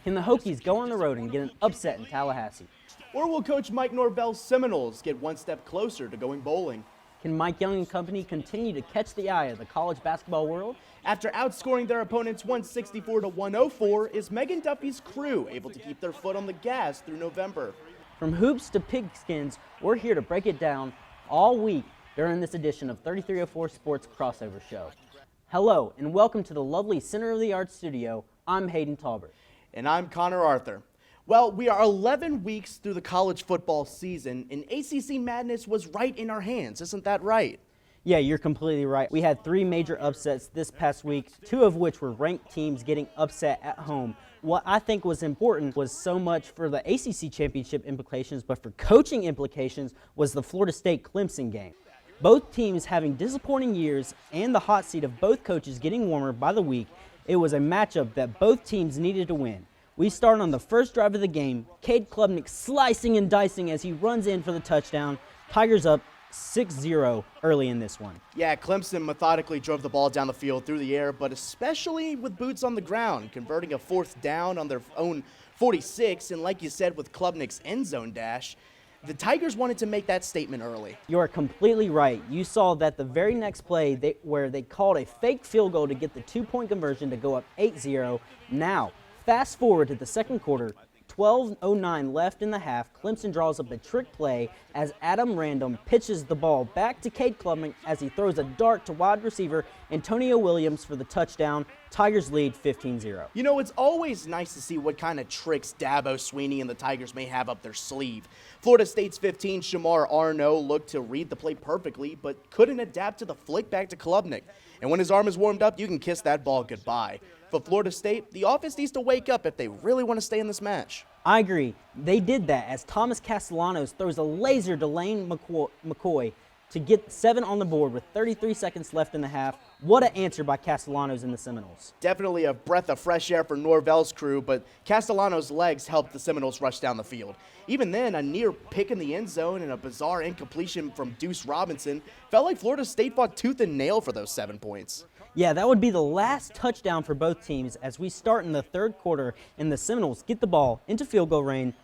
Can the Hokies go on the road and get an upset in Tallahassee? Or will Coach Mike Norvell's Seminoles get one step closer to going bowling? Can Mike Young and company continue to catch the eye of the college basketball world? After outscoring their opponents 164 to 104, is Megan Duffy's crew able to keep their foot on the gas through November? From hoops to pigskins, we're here to break it down all week during this edition of 3304 Sports Crossover Show. Hello, and welcome to the lovely Center of the Arts studio. I'm Haden Tolbert. And I'm Connor Arthur. Well, we are 11 weeks through the college football season, and ACC madness was right in our hands. Isn't that right? Yeah, you're completely right. We had three major upsets this past week, two of which were ranked teams getting upset at home. What I think was important was so much for the ACC championship implications, but for coaching implications was the Florida State-Clemson game. Both teams having disappointing years and the hot seat of both coaches getting warmer by the week, it was a matchup that both teams needed to win. We start on the first drive of the game, Cade Klubnik slicing and dicing as he runs in for the touchdown. Tigers up 6-0 early in this one. Yeah, Clemson methodically drove the ball down the field through the air, but especially with boots on the ground, converting a fourth down on their own 46, and like you said, with Klubnik's end zone dash, the Tigers wanted to make that statement early. You are completely right. You saw that the very next play where they called a fake field goal to get the two-point conversion to go up 8-0. Now, fast forward to the second quarter, 12:09 left in the half. Clemson draws up a trick play as Adam Random pitches the ball back to Cade Klubnik as he throws a dart to wide receiver Antonio Williams for the touchdown. Tigers lead 15-0. You know, it's always nice to see what kind of tricks Dabo Swinney and the Tigers may have up their sleeve. Florida State's 15, Shamar Arno, looked to read the play perfectly, but couldn't adapt to the flick back to Klubnik. And when his arm is warmed up, you can kiss that ball goodbye. For Florida State, the offense needs to wake up if they really want to stay in this match. I agree. They did that as Thomas Castellanos throws a laser to Lane McCoy to get 7 on the board with 33 seconds left in the half. What an answer by Castellanos and the Seminoles. Definitely a breath of fresh air for Norvell's crew, but Castellanos' legs helped the Seminoles rush down the field. Even then, a near pick in the end zone and a bizarre incompletion from Deuce Robinson felt like Florida State fought tooth and nail for those 7 points. Yeah, that would be the last touchdown for both teams as we start in the third quarter and the Seminoles get the ball into field goal range.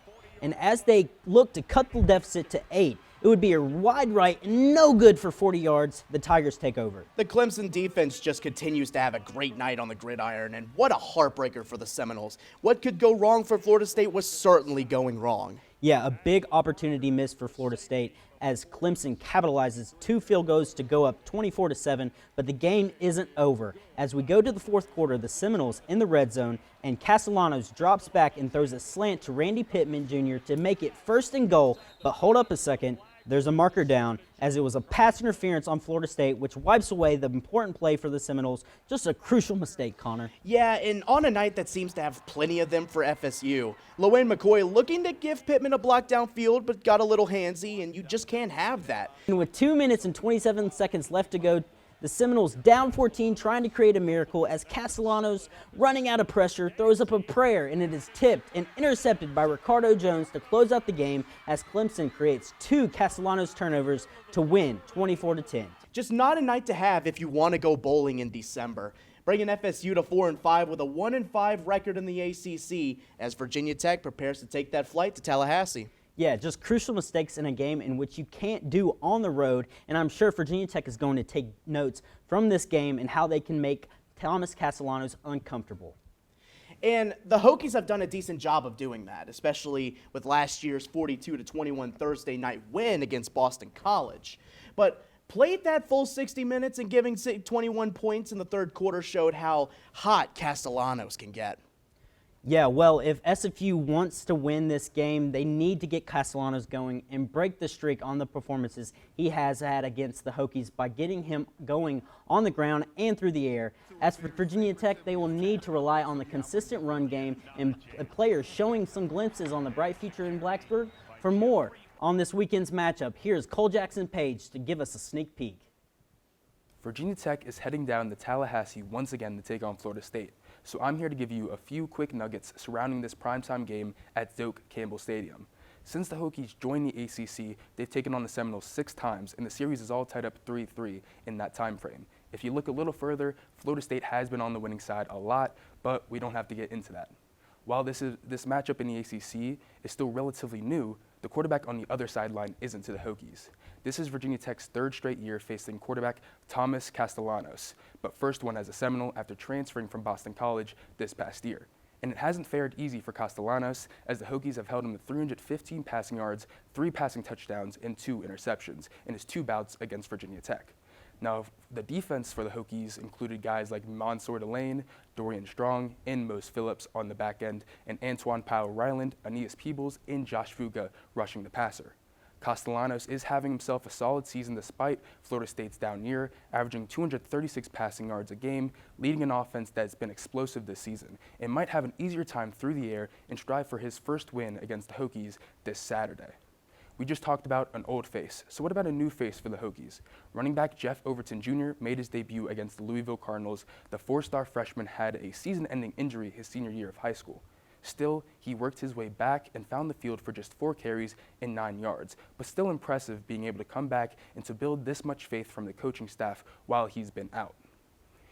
And as they look to cut the deficit to 8, it would be a wide right and no good for 40 yards. The Tigers take over. The Clemson defense just continues to have a great night on the gridiron, and what a heartbreaker for the Seminoles. What could go wrong for Florida State was certainly going wrong. Yeah, a big opportunity missed for Florida State as Clemson capitalizes 2 field goals to go up 24-7, but the game isn't over. As we go to the fourth quarter, the Seminoles in the red zone, and Castellanos drops back and throws a slant to Randy Pittman Jr. to make it 1st and goal, but hold up a second. There's a marker down as it was a pass interference on Florida State, which wipes away the important play for the Seminoles. Just a crucial mistake, Connor. Yeah, and on a night that seems to have plenty of them for FSU, Lane McCoy looking to give Pittman a block downfield, but got a little handsy, and you just can't have that. And with 2 minutes and 27 seconds left to go, the Seminoles down 14, trying to create a miracle as Castellanos, running out of pressure, throws up a prayer, and it is tipped and intercepted by Ricardo Jones to close out the game as Clemson creates 2 Castellanos turnovers to win 24-10. Just not a night to have if you want to go bowling in December. Bringing FSU to 4-5 with a 1-5 record in the ACC as Virginia Tech prepares to take that flight to Tallahassee. Yeah, just crucial mistakes in a game in which you can't do on the road, and I'm sure Virginia Tech is going to take notes from this game and how they can make Thomas Castellanos uncomfortable. And the Hokies have done a decent job of doing that, especially with last year's 42-21 Thursday night win against Boston College. But played that full 60 minutes and giving 21 points in the third quarter showed how hot Castellanos can get. Yeah, well, if SFU wants to win this game, they need to get Castellanos going and break the streak on the performances he has had against the Hokies by getting him going on the ground and through the air. As for Virginia Tech, they will need to rely on the consistent run game and players showing some glimpses on the bright future in Blacksburg. For more on this weekend's matchup, here's Cole Jackson Page to give us a sneak peek. Virginia Tech is heading down to Tallahassee once again to take on Florida State. So I'm here to give you a few quick nuggets surrounding this primetime game at Doak Campbell Stadium. Since the Hokies joined the ACC, they've taken on the Seminoles 6 times, and the series is all tied up 3-3 in that time frame. If you look a little further, Florida State has been on the winning side a lot, but we don't have to get into that. While this matchup in the ACC is still relatively new, the quarterback on the other sideline isn't to the Hokies. This is Virginia Tech's third straight year facing quarterback Thomas Castellanos, but first one as a Seminole after transferring from Boston College this past year. And it hasn't fared easy for Castellanos, as the Hokies have held him to 315 passing yards, 3 passing touchdowns, and 2 interceptions in his 2 bouts against Virginia Tech. Now, the defense for the Hokies included guys like Mansour Delane, Dorian Strong, and Mose Phillips on the back end, and Antoine Powell-Ryland, Aeneas Peebles, and Josh Fuga rushing the passer. Castellanos is having himself a solid season despite Florida State's down year, averaging 236 passing yards a game, leading an offense that's been explosive this season, and might have an easier time through the air and strive for his first win against the Hokies this Saturday. We just talked about an old face, so what about a new face for the Hokies? Running back Jeff Overton Jr. made his debut against the Louisville Cardinals. The 4-star freshman had a season-ending injury his senior year of high school. Still, he worked his way back and found the field for just 4 carries and 9 yards, but still impressive being able to come back and to build this much faith from the coaching staff while he's been out.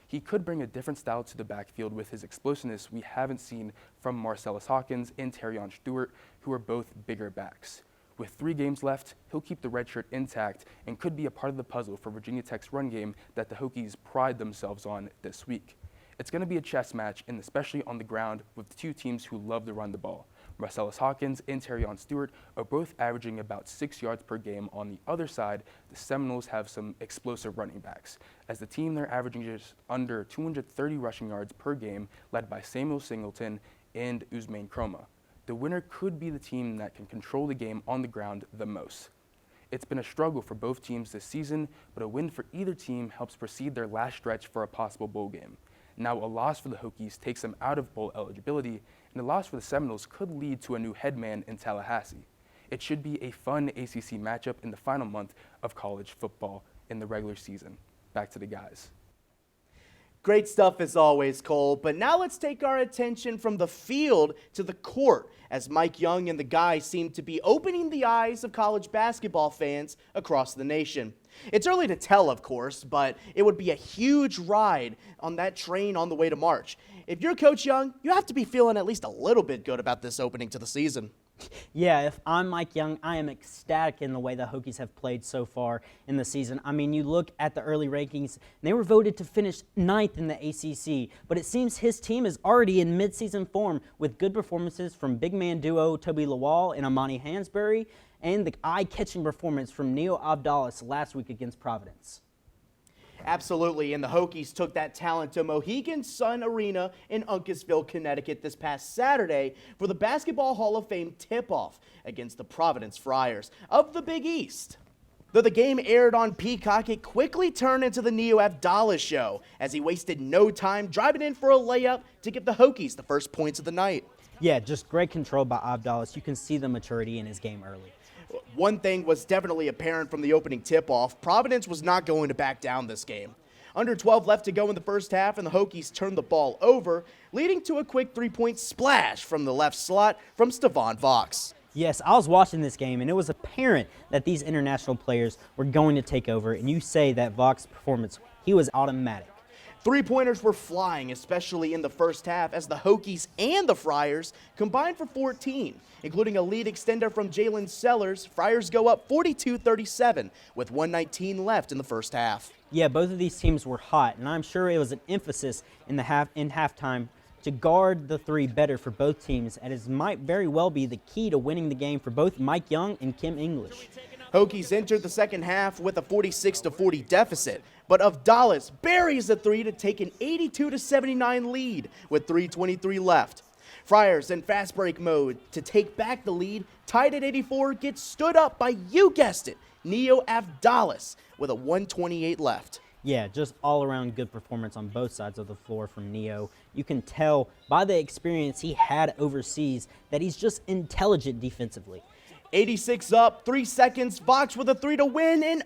He could bring a different style to the backfield with his explosiveness we haven't seen from Marcellus Hawkins and Terrion Stewart, who are both bigger backs. With 3 games left, he'll keep the red shirt intact and could be a part of the puzzle for Virginia Tech's run game that the Hokies pride themselves on this week. It's going to be a chess match, and especially on the ground with the 2 teams who love to run the ball. Marcellus Hawkins and Terrion Stewart are both averaging about 6 yards per game. On the other side, the Seminoles have some explosive running backs. As the team, they're averaging just under 230 rushing yards per game, led by Samuel Singleton and Usmain Chroma. The winner could be the team that can control the game on the ground the most. It's been a struggle for both teams this season, but a win for either team helps precede their last stretch for a possible bowl game. Now, a loss for the Hokies takes them out of bowl eligibility, and a loss for the Seminoles could lead to a new headman in Tallahassee. It should be a fun ACC matchup in the final month of college football in the regular season. Back to the guys. Great stuff as always, Cole, but now let's take our attention from the field to the court, as Mike Young and the guys seem to be opening the eyes of college basketball fans across the nation. It's early to tell, of course, but it would be a huge ride on that train on the way to March. If you're Coach Young, you have to be feeling at least a little bit good about this opening to the season. Yeah, if I'm Mike Young, I am ecstatic in the way the Hokies have played so far in the season. I mean, you look at the early rankings, they were voted to finish 9th in the ACC, but it seems his team is already in midseason form with good performances from big man duo Toby Lawal and Amani Hansberry, and the eye-catching performance from Neo Abdallas last week against Providence. Absolutely, and the Hokies took that talent to Mohegan Sun Arena in Uncasville, Connecticut this past Saturday for the Basketball Hall of Fame tip-off against the Providence Friars of the Big East. Though the game aired on Peacock, it quickly turned into the Neo Abdallah show as he wasted no time driving in for a layup to give the Hokies the first points of the night. Yeah, just great control by Abdallah. You can see the maturity in his game early. One thing was definitely apparent from the opening tip-off. Providence was not going to back down this game. Under 12 left to go in the first half, and the Hokies turned the ball over, leading to a quick 3-point splash from the left slot from Stevan Vox. Yes, I was watching this game, and it was apparent that these international players were going to take over, and you say that Vox's performance, he was automatic. 3-pointers were flying, especially in the first half, as the Hokies and the Friars combined for 14, including a lead extender from Jalen Sellers. Friars go up 42-37 with 1:19 left in the first half. Yeah, both of these teams were hot, and I'm sure it was an emphasis in halftime to guard the 3 better for both teams, as it might very well be the key to winning the game for both Mike Young and Kim English. Hokies entered the second half with a 46-40 deficit, but Abdallah buries a 3 to take an 82-79 lead with 3:23 left. Friars in fast break mode to take back the lead, tied at 84, gets stood up by, you guessed it, Neo Abdallah with a 1:28 left. Yeah, just all-around good performance on both sides of the floor from Neo. You can tell by the experience he had overseas that he's just intelligent defensively. 86 up, 3 seconds, Vox with a 3 to win, and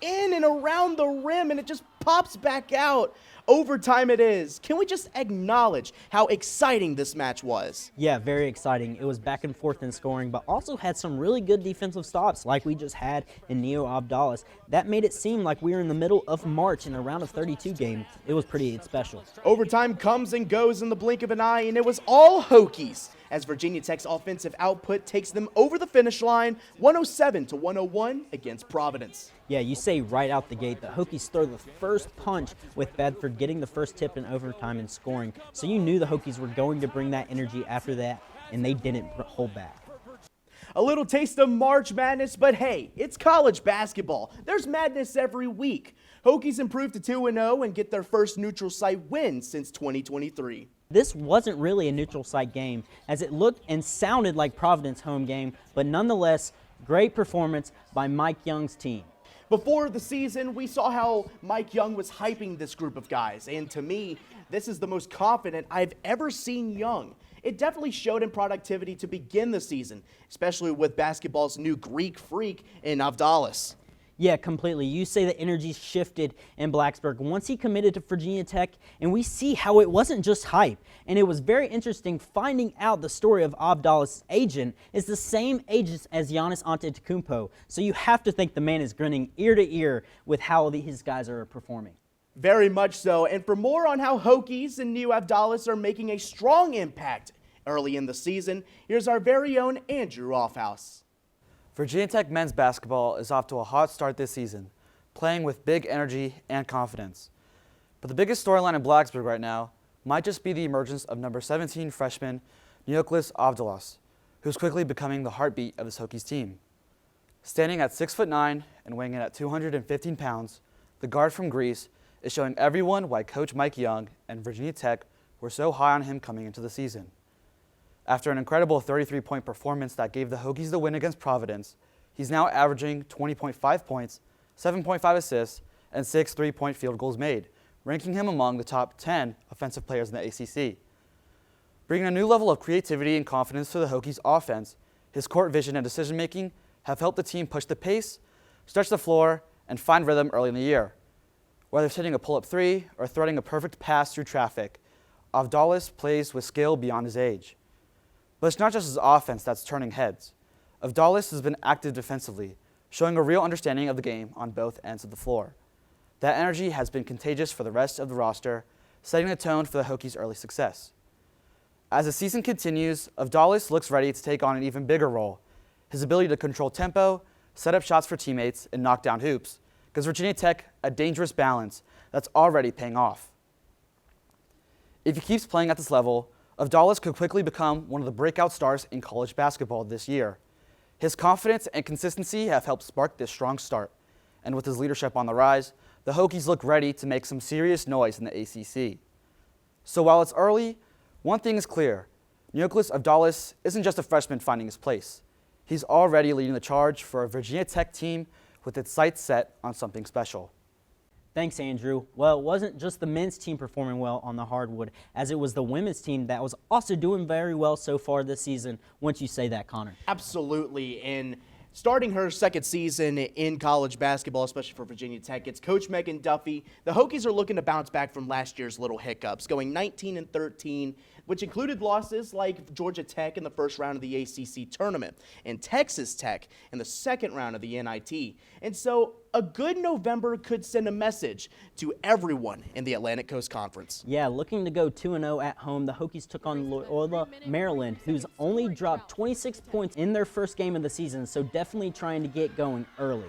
in and around the rim, and it just pops back out. Overtime it is. Can we just acknowledge how exciting this match was? Yeah, very exciting. It was back and forth in scoring, but also had some really good defensive stops like we just had in Neo Abdallas. That made it seem like we were in the middle of March in a round of 32 game. It was pretty special. Overtime comes and goes in the blink of an eye, and it was all Hokies as Virginia Tech's offensive output takes them over the finish line, 107-101 against Providence. Yeah, you say right out the gate, the Hokies throw the first punch with Bedford getting the first tip in overtime and scoring. So you knew the Hokies were going to bring that energy after that, and they didn't hold back. A little taste of March Madness, but hey, it's college basketball. There's madness every week. Hokies improve to 2-0 and get their first neutral site win since 2023. This wasn't really a neutral site game, as it looked and sounded like Providence home game, but nonetheless, great performance by Mike Young's team. Before the season, we saw how Mike Young was hyping this group of guys, and to me, this is the most confident I've ever seen Young. It definitely showed in productivity to begin the season, especially with basketball's new Greek freak in Avdalas. Yeah, completely. You say the energy shifted in Blacksburg once he committed to Virginia Tech, and we see how it wasn't just hype. And it was very interesting finding out the story of Abdallah's agent is the same agent as Giannis Antetokounmpo. So you have to think the man is grinning ear to ear with how his guys are performing. Very much so. And for more on how Hokies and New Avdalas are making a strong impact early in the season, here's our very own Andrew Offhouse. Virginia Tech men's basketball is off to a hot start this season, playing with big energy and confidence. But the biggest storyline in Blacksburg right now might just be the emergence of number 17 freshman Neoklis Avdalas, who's quickly becoming the heartbeat of this Hokies team. Standing at 6'9" and weighing in at 215 pounds, the guard from Greece is showing everyone why Coach Mike Young and Virginia Tech were so high on him coming into the season. After an incredible 33-point performance that gave the Hokies the win against Providence, he's now averaging 20.5 points, 7.5 assists, and 6 3-point field goals made, ranking him among the top 10 offensive players in the ACC. Bringing a new level of creativity and confidence to the Hokies offense, his court vision and decision-making have helped the team push the pace, stretch the floor, and find rhythm early in the year. Whether it's hitting a pull-up three or threading a perfect pass through traffic, Avdalas plays with skill beyond his age. But it's not just his offense that's turning heads. Avdalas has been active defensively, showing a real understanding of the game on both ends of the floor. That energy has been contagious for the rest of the roster, setting the tone for the Hokies' early success. As the season continues, Avdalas looks ready to take on an even bigger role. His ability to control tempo, set up shots for teammates, and knock down hoops gives Virginia Tech a dangerous balance that's already paying off. If he keeps playing at this level, Avdalas could quickly become one of the breakout stars in college basketball this year. His confidence and consistency have helped spark this strong start, and with his leadership on the rise, the Hokies look ready to make some serious noise in the ACC. So while it's early, one thing is clear. Neoklis Avdalas isn't just a freshman finding his place. He's already leading the charge for a Virginia Tech team with its sights set on something special. Thanks, Andrew. Well, it wasn't just the men's team performing well on the hardwood, as it was the women's team that was also doing very well so far this season, once you say that, Connor. Absolutely. And starting her second season in college basketball, especially for Virginia Tech, it's Coach Megan Duffy. The Hokies are looking to bounce back from last year's little hiccups, going 19-13, which included losses like Georgia Tech in the first round of the ACC tournament and Texas Tech in the second round of the NIT. And so a good November could send a message to everyone in the Atlantic Coast Conference. Yeah, looking to go 2-0 at home, the Hokies took on Loyola Maryland, who's only dropped 26 points in their first game of the season, so definitely trying to get going early.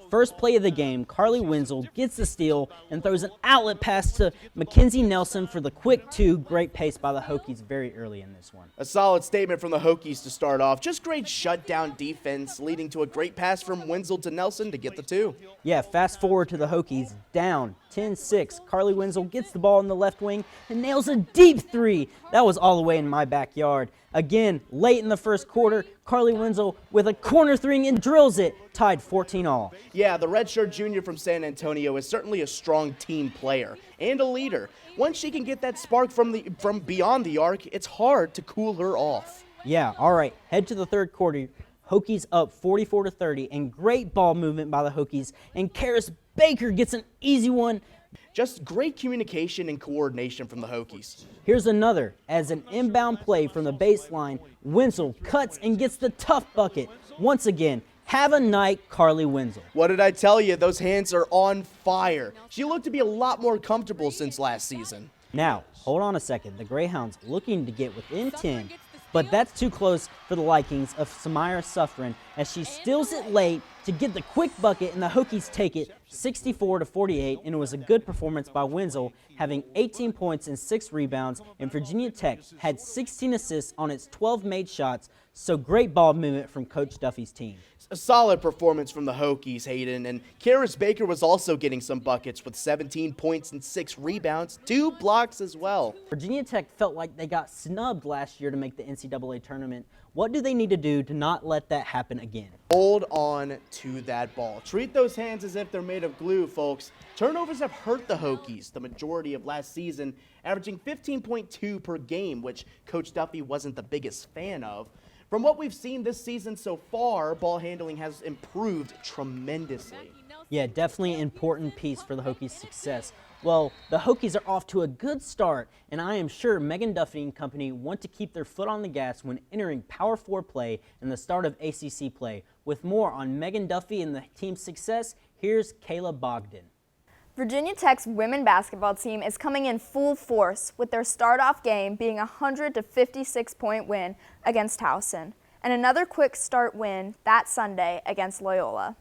First play of the game, Carly Wenzel gets the steal and throws an outlet pass to Mackenzie Nelson for the quick two. Great pace by the Hokies very early in this one. A solid statement from the Hokies to start off. Just great shutdown defense, leading to a great pass from Wenzel to Nelson to get the two. Yeah, fast forward to the Hokies, down 10-6. Carly Wenzel gets the ball in the left wing and nails a deep three. That was all the way in my backyard. Again, late in the first quarter, Carly Wenzel with a corner three and drills it, tied 14-all. Yeah, the redshirt junior from San Antonio is certainly a strong team player and a leader. Once she can get that spark from beyond the arc, it's hard to cool her off. Yeah, all right, head to the third quarter. Hokies up 44-30, and great ball movement by the Hokies, and Karis Baker gets an easy one. Just great communication and coordination from the Hokies. Here's another. As an inbound play from the baseline, Wenzel cuts and gets the tough bucket. Once again, have a night, Carly Wenzel. What did I tell you? Those hands are on fire. She looked to be a lot more comfortable since last season. Now, hold on a second. The Greyhounds looking to get within 10, but that's too close for the likings of Samira Suffren as she steals it late to get the quick bucket, and the Hokies take it 64-48, and it was a good performance by Wenzel, having 18 points and 6 rebounds, and Virginia Tech had 16 assists on its 12 made shots, so great ball movement from Coach Duffy's team. A solid performance from the Hokies, Haden, and Karis Baker was also getting some buckets with 17 points and 6 rebounds, 2 blocks as well. Virginia Tech felt like they got snubbed last year to make the NCAA tournament. What do they need to do to not let that happen again? Hold on to that ball. Treat those hands as if they're made of glue, folks. Turnovers have hurt the Hokies the majority of last season, averaging 15.2 per game, which Coach Duffy wasn't the biggest fan of. From what we've seen this season so far, ball handling has improved tremendously. Yeah, definitely an important piece for the Hokies' success. Well, the Hokies are off to a good start, and I am sure Megan Duffy and company want to keep their foot on the gas when entering Power 4 play and the start of ACC play. With more on Megan Duffy and the team's success, here's Kayla Bogdan. Virginia Tech's women basketball team is coming in full force with their start-off game being a 100-56-point win against Towson, and another quick start win that Sunday against Loyola.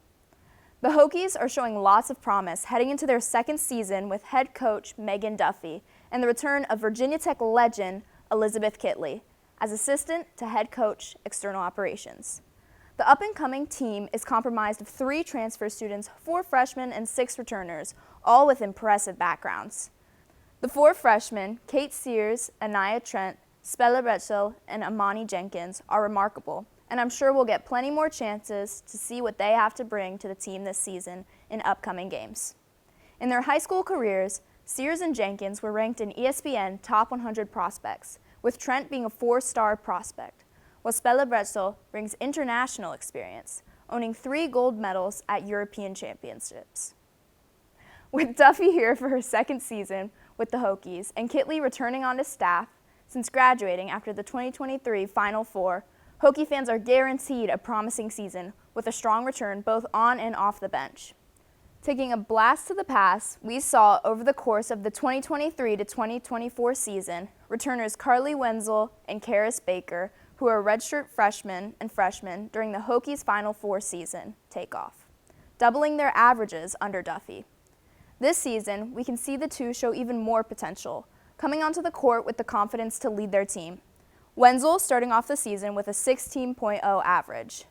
The Hokies are showing lots of promise heading into their second season with head coach Megan Duffy and the return of Virginia Tech legend Elizabeth Kitley as assistant to head coach external operations. The up-and-coming team is comprised of 3 transfer students, 4 freshmen, and 6 returners, all with impressive backgrounds. The 4 freshmen, Kate Sears, Anaya Trent, Spella Retzel, and Amani Jenkins, are remarkable, and I'm sure we'll get plenty more chances to see what they have to bring to the team this season in upcoming games. In their high school careers, Sears and Jenkins were ranked in ESPN Top 100 prospects, with Trent being a 4-star prospect, while Spella Bretzel brings international experience, owning 3 gold medals at European Championships. With Duffy here for her second season with the Hokies and Kitley returning onto staff since graduating after the 2023 Final Four, Hokie fans are guaranteed a promising season with a strong return both on and off the bench. Taking a blast to the past, we saw over the course of the 2023 to 2024 season, returners Carly Wenzel and Karis Baker, who are redshirt freshmen during the Hokies Final Four season, take off, doubling their averages under Duffy. This season, we can see the two show even more potential, coming onto the court with the confidence to lead their team. Wenzel starting off the season with a 16.0 average.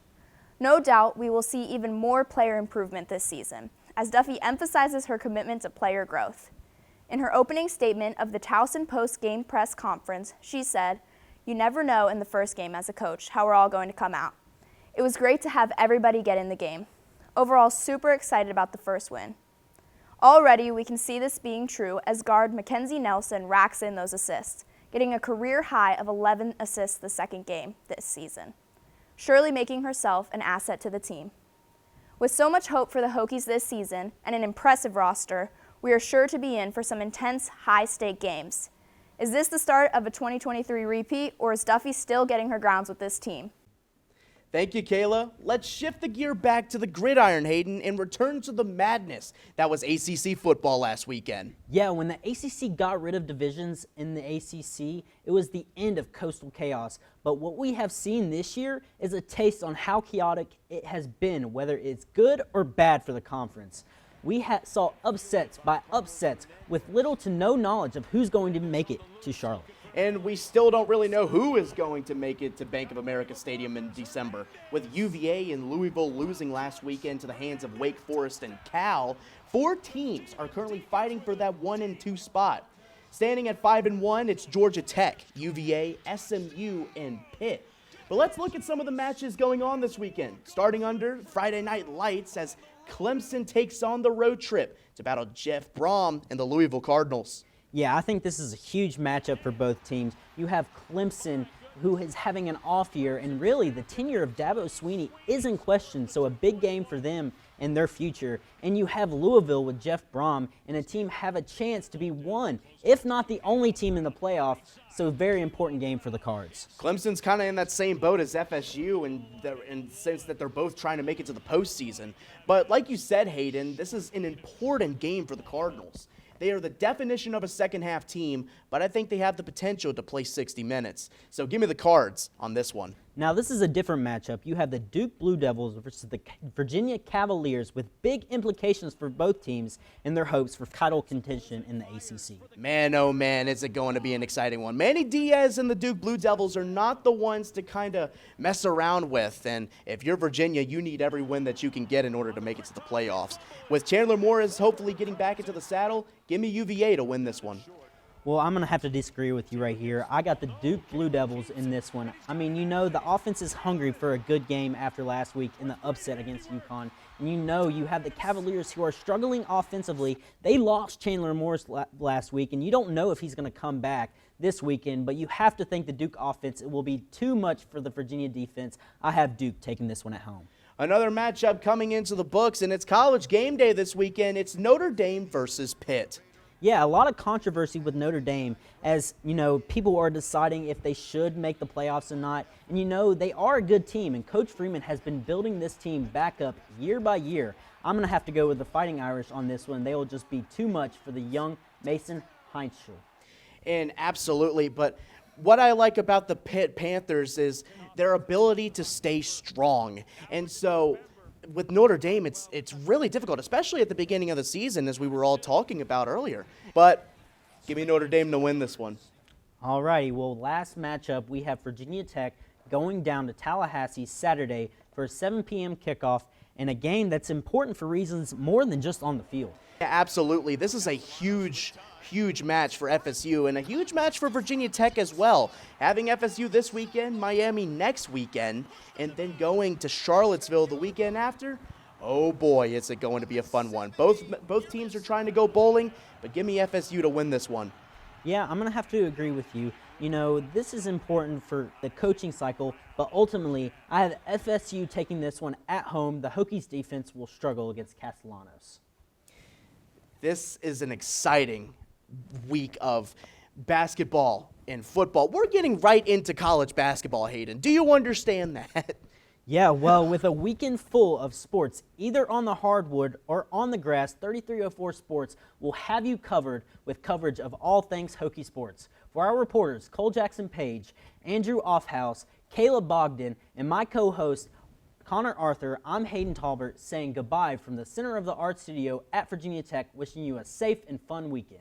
No doubt we will see even more player improvement this season, as Duffy emphasizes her commitment to player growth. In her opening statement of the Towson post-game press conference, she said, "You never know in the first game as a coach how we're all going to come out. It was great to have everybody get in the game. Overall, super excited about the first win." Already, we can see this being true as guard Mackenzie Nelson racks in those assists, getting a career high of 11 assists the second game this season, surely making herself an asset to the team. With so much hope for the Hokies this season and an impressive roster, we are sure to be in for some intense, high-stake games. Is this the start of a 2023 repeat, or is Duffy still getting her grounds with this team? Thank you, Kayla. Let's shift the gear back to the gridiron, Haden, and return to the madness that was ACC football last weekend. Yeah, when the ACC got rid of divisions in the ACC, it was the end of coastal chaos. But what we have seen this year is a taste on how chaotic it has been, whether it's good or bad for the conference. We saw upsets by upsets with little to no knowledge of who's going to make it to Charlotte. And we still don't really know who is going to make it to Bank of America Stadium in December. With UVA and Louisville losing last weekend to the hands of Wake Forest and Cal, 4 teams are currently fighting for that 1 and 2 spot. Standing at 5-1, it's Georgia Tech, UVA, SMU, and Pitt. But let's look at some of the matches going on this weekend. Starting under Friday Night Lights as Clemson takes on the road trip to battle Jeff Brom and the Louisville Cardinals. Yeah, I think this is a huge matchup for both teams. You have Clemson who is having an off year, and really the tenure of Dabo Swinney is in question, so a big game for them and their future. And you have Louisville with Jeff Brom, and a team have a chance to be one, if not the only team in the playoffs, so very important game for the Cards. Clemson's kind of in that same boat as FSU in the sense that they're both trying to make it to the postseason. But like you said, Hayden, this is an important game for the Cardinals. They are the definition of a second-half team, but I think they have the potential to play 60 minutes. So give me the Cards on this one. Now, this is a different matchup. You have the Duke Blue Devils versus the Virginia Cavaliers, with big implications for both teams and their hopes for title contention in the ACC. Man, oh man, is it going to be an exciting one. Manny Diaz and the Duke Blue Devils are not the ones to kind of mess around with, and if you're Virginia, you need every win that you can get in order to make it to the playoffs. With Chandler Morris hopefully getting back into the saddle, give me UVA to win this one. Well, I'm going to have to disagree with you right here. I got the Duke Blue Devils in this one. I mean, you know, the offense is hungry for a good game after last week in the upset against UConn. And you know you have the Cavaliers who are struggling offensively. They lost Chandler Morris last week, and you don't know if he's going to come back this weekend. But you have to think the Duke offense, it will be too much for the Virginia defense. I have Duke taking this one at home. Another matchup coming into the books, and it's college game day this weekend. It's Notre Dame versus Pitt. Yeah, a lot of controversy with Notre Dame as, you know, people are deciding if they should make the playoffs or not. And, you know, they are a good team, and Coach Freeman has been building this team back up year by year. I'm going to have to go with the Fighting Irish on this one. They will just be too much for the young Mason Heinzschel. And absolutely, but what I like about the Pitt Panthers is their ability to stay strong. And so with Notre Dame, it's really difficult, especially at the beginning of the season, as we were all talking about earlier. But give me Notre Dame to win this one. All righty, well, last matchup, we have Virginia Tech going down to Tallahassee Saturday for a 7 p.m. kickoff, and a game that's important for reasons more than just on the field. Yeah, absolutely. This is a huge match for FSU and a huge match for Virginia Tech as well. Having FSU this weekend, Miami next weekend, and then going to Charlottesville the weekend after. Oh boy, is it going to be a fun one. Both teams are trying to go bowling, but give me FSU to win this one. Yeah, I'm going to have to agree with you. You know, this is important for the coaching cycle, but ultimately, I have FSU taking this one at home. The Hokies defense will struggle against Castellanos. This is an exciting week of basketball and football. We're getting right into college basketball, Hayden. Do you understand that? Yeah, well, with a weekend full of sports, either on the hardwood or on the grass, 3304 Sports will have you covered with coverage of all things Hokie sports. For our reporters, Cole Jackson Page, Andrew Offhouse, Caleb Bogdan, and my co-host, Connor Arthur, I'm Haden Tolbert saying goodbye from the Center of the Arts Studio at Virginia Tech, wishing you a safe and fun weekend.